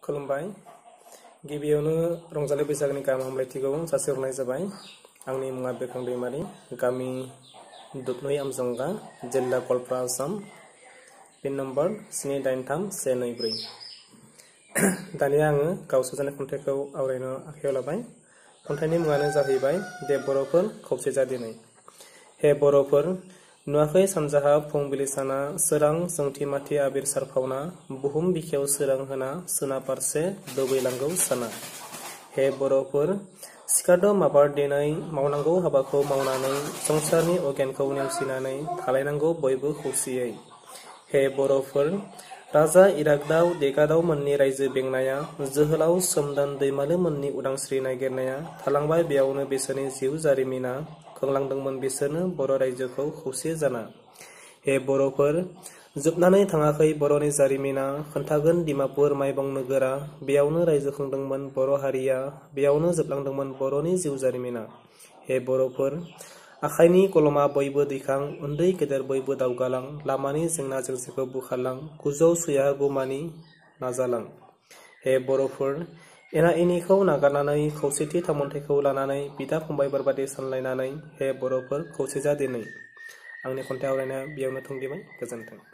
खुलुमबाय गिबियावनो रंजालि बैसागोनि गाहाम हामलायथिखौ जासिहरनाय जाबाय। आंनि मुङा बेरखां दैमारि, गामि दुधनৈ आमजंगा, जिल्ला गवालपारा, आसाम। Pin number 783124। दानिया आङो गाव सुजुनाय खन्थाइखौ आवरायनो आखायाव लाबाय। खन्थाइनि मुङानो जाहैबाय दे बर'फोर खौसे जा दिनै। हे बर'फोर, नुवाखै सानजाहा फुंबिलि साना, सोरां जोंथि माथि आबिर सारफावना, बुहुम बिखायाव सोरां होना सोनाब फारसे दोबैलांगौ साना। हे बर'फोर, सिखारद' माबार दिनै, मावनांगौ हाबाखौ मावनानै, संसारनि अगियानखौ नेवसिनानै, थालायनांगौ बयबो खौसेयै। हे बर'फोर, राजा इरागदाव देगादाव मोननि रायजो बेंनाया, जोहोलाव सोमदोन दैमालु मोननि उदांस्रि नागिरनाया, थालांबाय बेयावनो बिसोरनि जिउ जारिमिना, खोंलांदोंमोन बिसोरनो बर' रायजोखौ खौसे जाना। हे बर'फोर, जोबनानै थाङाखै बर'नि जारिमिना, खोन्थागोन डिमापुर माइबं नोगोरा, बेयावनो रायजो खुंदोंमोन बर' हारिया, बेयावनो जोबलांदोंमोन बर'नि जिउ जारिमिना। हे बर'फोर, आखाइनि कलमा बयबो दैखां, उन्दै गेदेर बयबो दावगालां, लामानि जेंना जेंसिखौ बोखारलां, गोजौआव सौहैयागौमानि नाजालां। हे बर'फोर, एना एनिखौ नागारनानै, खौसेथि थामोनथाइखौ लानानै, बिदा फंबायफोर बादि सानलायनानै, हे बर'फोर खौसे जा दिनै। आंनि खन्थाइ आवरायनाया बेयावनो थुंगेबाय। गोजोन्थों।